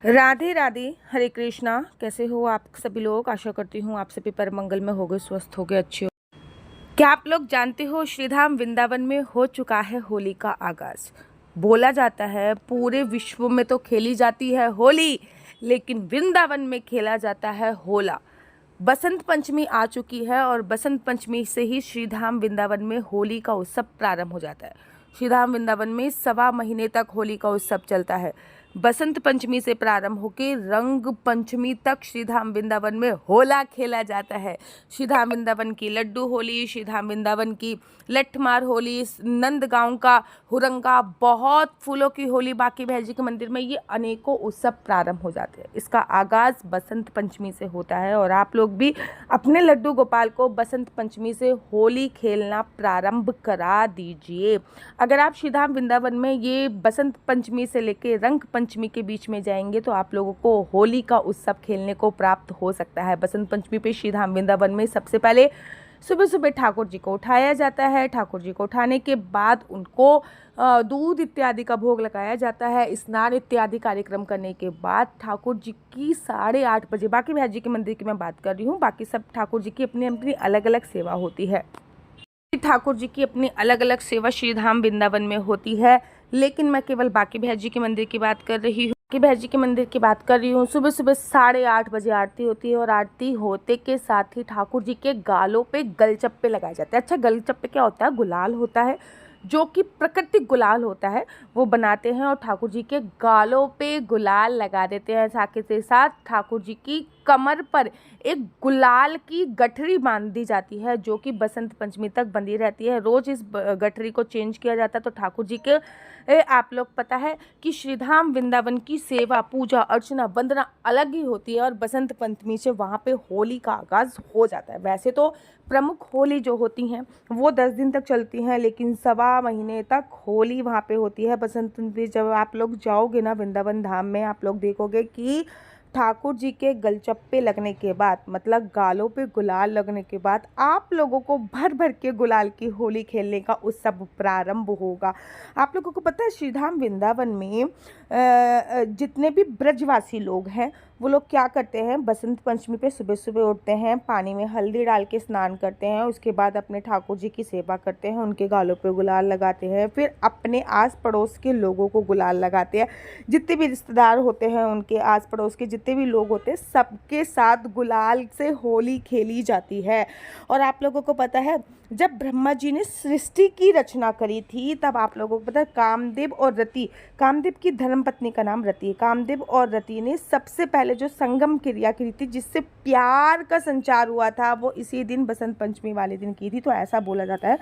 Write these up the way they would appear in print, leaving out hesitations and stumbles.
राधे राधे, हरे कृष्णा। कैसे हो आप सभी लोग? आशा करती हूँ आप सभी पर मंगल में होगे, स्वस्थ होगे, अच्छे हो। क्या आप लोग जानते हो श्रीधाम वृंदावन में हो चुका है होली का आगाज। बोला जाता है पूरे विश्व में तो खेली जाती है होली, लेकिन वृंदावन में खेला जाता है होला। बसंत पंचमी आ चुकी है और बसंत पंचमी से ही श्रीधाम वृंदावन में होली का उत्सव प्रारंभ हो जाता है। श्रीधाम वृंदावन में 1.25 महीने तक होली का उत्सव चलता है। बसंत पंचमी से प्रारंभ होकर रंग पंचमी तक श्रीधाम वृंदावन में होला खेला जाता है। श्रीधाम वृंदावन की लड्डू होली, श्रीधाम वृंदावन की लठमार होली, नंदगांव का हुरंगा, बहुत फूलों की होली, बाकी बहन जी के मंदिर में ये अनेकों उत्सव प्रारंभ हो जाते हैं। इसका आगाज बसंत पंचमी से होता है और आप लोग भी अपने लड्डू गोपाल को बसंत पंचमी से होली खेलना प्रारंभ करा दीजिए। अगर आप श्रीधाम वृंदावन में ये बसंत पंचमी से लेकर रंग पंचमी के बीच में जाएंगे तो आप लोगों को होली का उत्सव खेलने को प्राप्त हो सकता है। बसंत पंचमी पे श्रीधाम वृंदावन में सबसे पहले सुबह सुबह ठाकुर जी को उठाया जाता है। ठाकुर जी को उठाने के बाद उनको दूध इत्यादि का भोग लगाया जाता है। स्नान इत्यादि कार्यक्रम करने के बाद ठाकुर जी की 8:30 बजे, बाकी भैया जी के मंदिर की मैं बात कर रही हूँ, बाकी सब ठाकुर जी की अपनी अपनी अलग अलग सेवा होती है। ठाकुर जी की अपनी अलग अलग सेवा श्रीधाम वृंदावन में होती है, लेकिन मैं केवल बाकी भैया जी के मंदिर की बात कर रही हूँ। बाकी भैया जी के मंदिर की बात कर रही हूँ। सुबह सुबह 8:30 बजे आरती होती है और आरती होते के साथ ही ठाकुर जी के गालों पे गलचप्पे लगाए जाते हैं। अच्छा, गलचप्पे क्या होता है? गुलाल होता है, जो कि प्राकृतिक गुलाल होता है, वो बनाते हैं और ठाकुर जी के गालों पे गुलाल लगा देते हैं। साथ के साथ ठाकुर जी की कमर पर एक गुलाल की गठरी बांध दी जाती है, जो कि बसंत पंचमी तक बंधी रहती है। रोज इस गठरी को चेंज किया जाता है। तो ठाकुर जी के आप लोग पता है कि श्रीधाम वृंदावन की सेवा, पूजा अर्चना, वंदना अलग ही होती है और बसंत पंचमी से वहाँ पे होली का आगाज हो जाता है। वैसे तो प्रमुख होली जो होती हैं वो 10 दिन तक चलती हैं, लेकिन 1.25 महीने तक होली वहाँ पे होती है। बसंत पंचमी जब आप लोग जाओगे ना वृंदावन धाम में, आप लोग देखोगे कि ठाकुर जी के गलचप्पे लगने के बाद, मतलब गालों पे गुलाल लगने के बाद, आप लोगों को भर भर के गुलाल की होली खेलने का उत्सव प्रारंभ होगा। आप लोगों को पता है श्रीधाम वृंदावन में जितने भी ब्रजवासी लोग हैं वो लोग क्या करते हैं, बसंत पंचमी पे सुबह सुबह उठते हैं, पानी में हल्दी डाल के स्नान करते हैं, उसके बाद अपने ठाकुर जी की सेवा करते हैं, उनके गालों पे गुलाल लगाते हैं, फिर अपने आस पड़ोस के लोगों को गुलाल लगाते हैं। जितने भी रिश्तेदार होते हैं, उनके आस पड़ोस के जितने भी लोग होते हैं, सबके साथ गुलाल से होली खेली जाती है। और आप लोगों को पता है जब ब्रह्मा जी ने सृष्टि की रचना करी थी, तब आप लोगों को पता है कामदेव और रति, कामदेव की धर्मपत्नी का नाम रति है, कामदेव और रति ने सबसे पहले जो संगम क्रिया की थी, जिससे प्यार का संचार हुआ था, वो इसी दिन बसंत पंचमी वाले दिन की थी। तो ऐसा बोला जाता है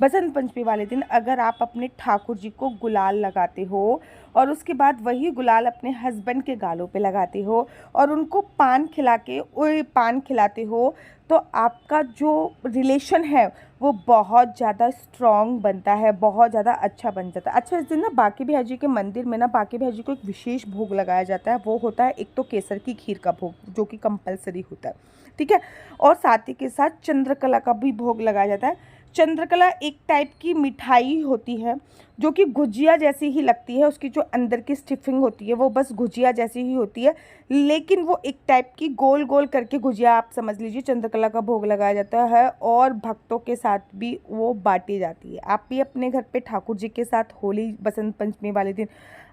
बसंत पंचमी वाले दिन अगर आप अपने ठाकुर जी को गुलाल लगाते हो और उसके बाद वही गुलाल अपने हस्बैंड के गालों पे लगाते हो और उनको पान खिलाते हो, तो आपका जो रिलेशन है वो बहुत ज़्यादा स्ट्रॉन्ग बनता है, बहुत ज़्यादा अच्छा बन जाता है। अच्छा, इस दिन ना बाकी भैया जी के मंदिर में ना बाकी भैया जी को एक विशेष भोग लगाया जाता है। वो होता है एक तो केसर की खीर का भोग, जो कि कंपलसरी होता है, ठीक है, और साथ ही के साथ चंद्रकला का भी भोग लगाया जाता है। चंद्रकला एक टाइप की मिठाई होती है जो कि गुजिया जैसी ही लगती है, उसकी जो अंदर की स्टिफिंग होती है वो बस गुजिया जैसी ही होती है, लेकिन वो एक टाइप की गोल गोल करके गुजिया आप समझ लीजिए। चंद्रकला का भोग लगाया जाता है और भक्तों के साथ भी वो बांटी जाती है। आप भी अपने घर पे ठाकुर जी के साथ होली बसंत पंचमी वाले दिन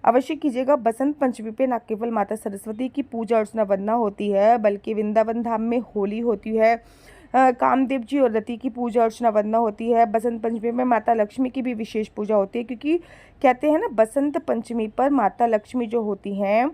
अवश्य कीजिएगा। बसंत पंचमी पे न केवल माता सरस्वती की पूजा अर्चना वंदना होती है, बल्कि वृंदावन धाम में होली होती है, कामदेव जी और रति की पूजा अर्चना वंदना होती है। बसंत पंचमी में माता लक्ष्मी की भी विशेष पूजा होती है, क्योंकि कहते हैं ना बसंत पंचमी पर माता लक्ष्मी जो होती हैं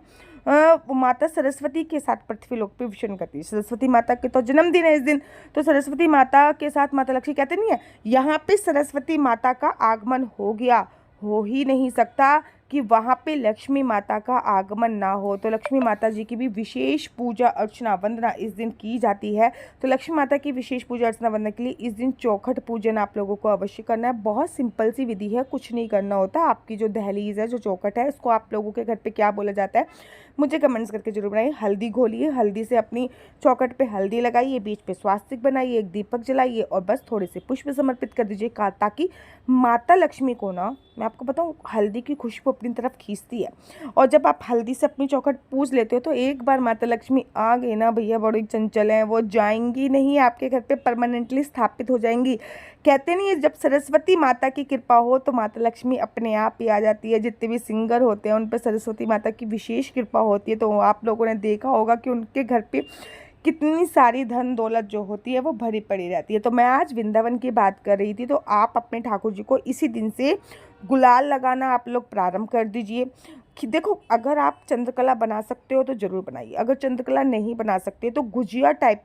वो माता सरस्वती के साथ पृथ्वी लोक पे विचरण करती है। सरस्वती माता के तो जन्मदिन है इस दिन, तो सरस्वती माता के साथ माता लक्ष्मी कहते नहीं है, यहाँ पे सरस्वती माता का आगमन हो गया, हो ही नहीं सकता कि वहाँ पे लक्ष्मी माता का आगमन ना हो। तो लक्ष्मी माता जी की भी विशेष पूजा अर्चना वंदना इस दिन की जाती है। तो लक्ष्मी माता की विशेष पूजा अर्चना वंदना के लिए इस दिन चौखट पूजन आप लोगों को अवश्य करना है। बहुत सिंपल सी विधि है, कुछ नहीं करना होता। आपकी जो दहलीज है, जो चौखट है, इसको आप लोगों के घर पे क्या बोला जाता है मुझे कमेंट्स करके जरूर बनाइए। हल्दी घोलिए, हल्दी से अपनी चौखट पे हल्दी लगाइए, बीच पे स्वास्तिक बनाइए, एक दीपक जलाइए और बस थोड़े से पुष्प समर्पित कर दीजिए, ताकि माता लक्ष्मी को ना, मैं आपको बताऊँ, हल्दी की खुशबू अपनी तरफ खींचती है। और जब आप हल्दी से अपनी चौखट पूज लेते हो तो एक बार माता लक्ष्मी आ गई ना भैया, बड़ी चंचल हैं, वो जाएंगी नहीं, आपके घर पे परमानेंटली स्थापित हो जाएंगी। कहते नहीं है, जब सरस्वती माता की कृपा हो तो माता लक्ष्मी अपने आप ही आ जाती है। जितने भी सिंगर होते हैं उन पर सरस्वती माता की विशेष कृपा होती है। तो आप लोगों ने देखा होगा कि उनके घर पे कितनी सारी धन दौलत जो होती है वो भरी पड़ी रहती है। तो मैं आज वृंदावन की बात कर रही थी। तो आप अपने ठाकुर जी को इसी दिन से गुलाल लगाना आप लोग प्रारंभ कर दीजिए। कि देखो, अगर आप चंद्रकला बना सकते हो तो ज़रूर बनाइए, अगर चंद्रकला नहीं बना सकते तो गुजिया टाइप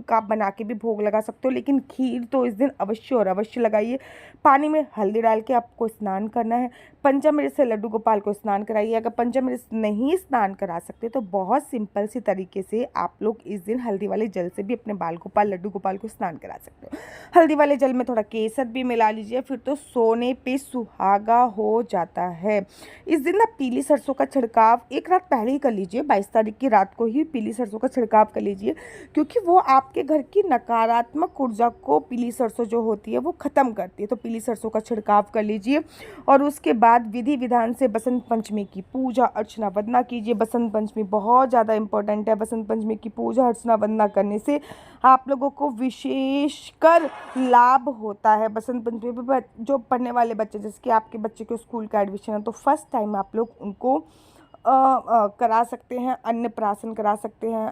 का बना के भी भोग लगा सकते हो, लेकिन खीर तो इस दिन अवश्य और अवश्य लगाइए। पानी में हल्दी डाल के आपको स्नान करना है। पंचामृत से लड्डू गोपाल को स्नान कराइए। अगर पंचामृत नहीं स्नान करा सकते तो बहुत सिंपल सी तरीके से आप लोग इस दिन हल्दी वाले जल से भी अपने बाल गोपाल लड्डू गोपाल को स्नान करा सकते हो। हल्दी वाले जल में थोड़ा केसर भी मिला लीजिए, फिर तो सोने पे सुहागा हो जाता है। इस दिन ना पीली सरसों का छिड़काव एक रात पहले ही कर लीजिए, 22 तारीख की रात को ही पीली सरसों का छिड़काव कर लीजिए, क्योंकि वो आपके घर की नकारात्मक ऊर्जा को पीली सरसों जो होती है वो ख़त्म करती है। तो पीली सरसों का छिड़काव कर लीजिए और उसके बाद विधि विधान से बसंत पंचमी की पूजा अर्चना वंदना कीजिए। बसंत पंचमी बहुत ज़्यादा इंपॉर्टेंट है। बसंत पंचमी की पूजा अर्चना वंदना करने से आप लोगों को विशेषकर लाभ होता है। बसंत पंचमी पे जो पढ़ने वाले बच्चे, जैसे कि आपके बच्चे के स्कूल का एडमिशन है, तो फर्स्ट टाइम आप लोग उनको करा सकते हैं, अन्नप्राशन करा सकते हैं।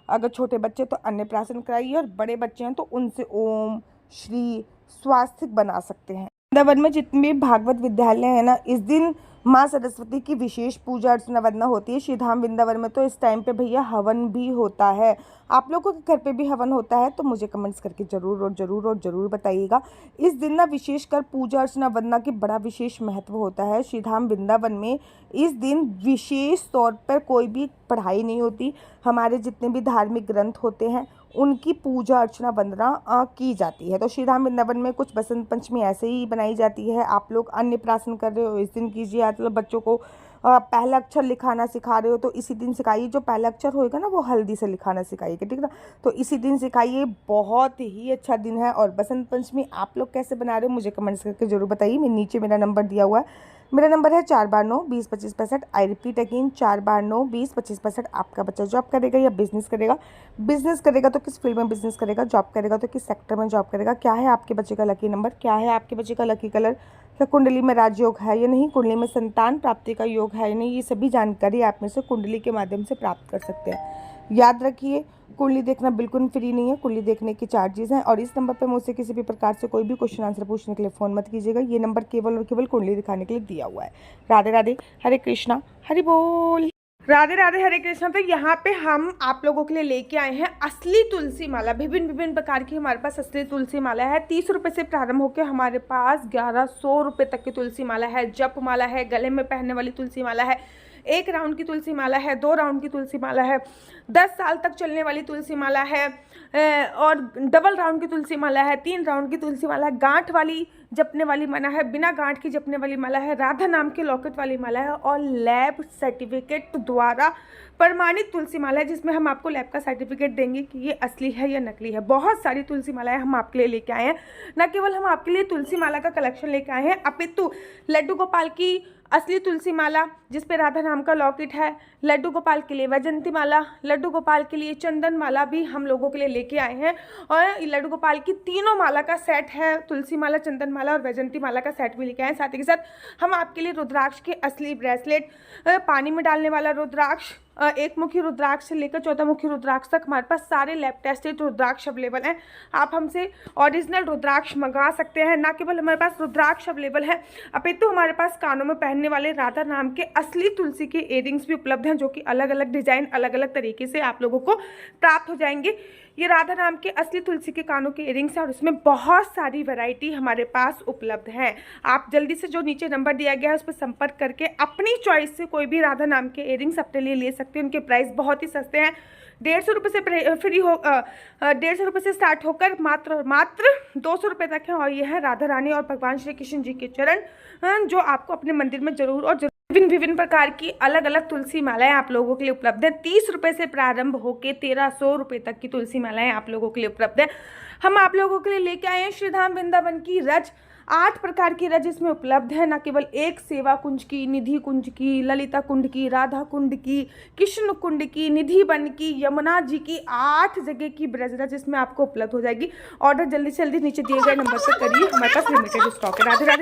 अगर छोटे बच्चे तो अन्नप्राशन कराइए, और बड़े बच्चे हैं तो उनसे ओम श्री स्वास्तिक बना सकते हैं। वृंदावन में जितने भी भागवत विद्यालय है ना, इस दिन माँ सरस्वती की विशेष पूजा अर्चना वंदना होती है। श्रीधाम वृंदावन में तो इस टाइम पे भैया हवन भी होता है। आप लोगों के घर पे भी हवन होता है तो मुझे कमेंट्स करके ज़रूर बताइएगा। इस दिन ना विशेषकर पूजा अर्चना वंदना की बड़ा विशेष महत्व होता है। श्रीधाम वृंदावन में इस दिन विशेष तौर पर कोई भी पढ़ाई नहीं होती। हमारे जितने भी धार्मिक ग्रंथ होते हैं उनकी पूजा अर्चना वंदना की जाती है। तो श्रीधाम वृंदावन में कुछ बसंत पंचमी ऐसे ही बनाई जाती है। आप लोग अन्नप्राशन कर रहे हो इस दिन कीजिए। मतलब बच्चों को पहला अक्षर लिखाना सिखा रहे हो तो इसी दिन सिखाइए। जो पहला अक्षर होएगा ना वो हल्दी से लिखाना सिखाइएगा, ठीक है ना। तो इसी दिन सिखाइए, बहुत ही अच्छा दिन है। और बसंत पंचमी आप लोग कैसे बना रहे हो मुझे कमेंट्स करके जरूर बताइए। मैं नीचे मेरा नंबर दिया हुआ है, मेरा नंबर है 4/9-20-25-65। I repeat again, 4/9-20-25-65। आपका बच्चा जॉब करेगा या बिजनेस करेगा? बिजनेस करेगा तो किस फील्ड में बिजनेस करेगा? जॉब करेगा तो किस सेक्टर में जॉब करेगा? क्या है आपके बच्चे का लकी नंबर? क्या है आपके बच्चे का लकी कलर? क्या कुंडली में राजयोग है या नहीं? कुंडली में संतान प्राप्ति का योग है या नहीं? ये सभी जानकारी आप में से कुंडली के माध्यम से प्राप्त कर सकते हैं। याद रखिए, कुंडली देखना बिल्कुल फ्री नहीं है। कुंडली देखने के चार्जेस हैं। और इस नंबर पर मुझसे किसी भी प्रकार से कोई भी क्वेश्चन आंसर पूछने के लिए फ़ोन मत कीजिएगा। ये नंबर केवल और केवल कुंडली दिखाने के लिए दिया हुआ है। राधे राधे, हरे कृष्णा, हरि बोल। राधे राधे, हरे कृष्णा। तो यहाँ पे हम आप लोगों के लिए लेके आए हैं असली तुलसी माला। विभिन्न प्रकार की हमारे पास असली तुलसी माला है। 30 रुपये से प्रारंभ होकर हमारे पास 1100 रुपये तक की तुलसी माला है। जप माला है, गले में पहनने वाली तुलसी माला है, 1 राउंड की तुलसी माला है, 2 राउंड की तुलसी माला है, 10 साल तक चलने वाली तुलसी माला है, और डबल राउंड की तुलसी माला है, 3 राउंड की तुलसी माला है, गांठ वाली जपने वाली माला है, बिना गांठ की जपने वाली माला है, राधा नाम के लॉकेट वाली माला है, और लैब सर्टिफिकेट द्वारा प्रमाणित तुलसी माला है, जिसमें हम आपको लैब का सर्टिफिकेट देंगे कि ये असली है या नकली है। बहुत सारी तुलसी मालाएं हम आपके लिए लेके आए हैं। न केवल हम आपके लिए तुलसी माला का कलेक्शन लेके आए हैं, अपितु लड्डू गोपाल की असली तुलसी माला जिस पे राधा नाम का लॉकेट है, लड्डू गोपाल के लिए वैजंती माला, लड्डू गोपाल के लिए चंदन माला भी हम लोगों के लिए लेके आए हैं। और लड्डू गोपाल की तीनों माला का सेट है, तुलसी माला, चंदन माला और वैजंती माला का सेट भी लेके आए हैं। साथ ही के साथ हम आपके लिए रुद्राक्ष के असली ब्रेसलेट, पानी में डालने वाला रुद्राक्ष, 1 मुखी रुद्राक्ष से लेकर 14 मुखी रुद्राक्ष तक हमारे पास सारे लैब टेस्टेड रुद्राक्ष अवेलेबल हैं। आप हमसे ओरिजिनल रुद्राक्ष मंगा सकते हैं। ना केवल हमारे पास रुद्राक्ष अवेलेबल है, अपितु हमारे पास कानों में पहनने वाले राधा नाम के असली तुलसी के इयरिंग्स भी उपलब्ध हैं, जो कि अलग अलग डिजाइन, अलग अलग तरीके से आप लोगों को प्राप्त हो जाएंगे। ये राधा नाम के असली तुलसी के कानों के इयरिंग्स हैं और इसमें बहुत सारी वैरायटी हमारे पास उपलब्ध है। आप जल्दी से जो नीचे नंबर दिया गया है उस पर संपर्क करके अपनी चॉइस से कोई भी राधा नाम के इयरिंग्स अपने लिए ले सकते हैं। उनके प्राइस बहुत ही सस्ते हैं। 150 रुपये से फ्री हो 150 रुपये से स्टार्ट होकर मात्र 200 रुपये तक है। और ये है राधा रानी और भगवान श्री कृष्ण जी के चरण, जो आपको अपने मंदिर में जरूर और विभिन्न प्रकार की अलग अलग तुलसी मालाएं आप लोगों के लिए उपलब्ध है। 30 रुपये से प्रारंभ होकर 1300 रुपये तक की तुलसी मालाएं आप लोगों के लिए उपलब्ध है। हम आप लोगों के लिए लेके आए हैं श्रीधाम वृंदावन की रज 8 प्रकार की रज इसमें उपलब्ध है, न केवल एक सेवा कुंज की, निधि कुंज की, ललिता कुंड की, राधा कुंड की, कृष्ण कुंड की, निधि वन की, यमुना जी की, 8 जगह की ब्रज रज इसमें आपको उपलब्ध हो जाएगी। ऑर्डर जल्दी से जल्दी नीचे दिए गए नंबर पर करिए, हमारे पास लिमिटेड स्टॉक है। राधे राधे।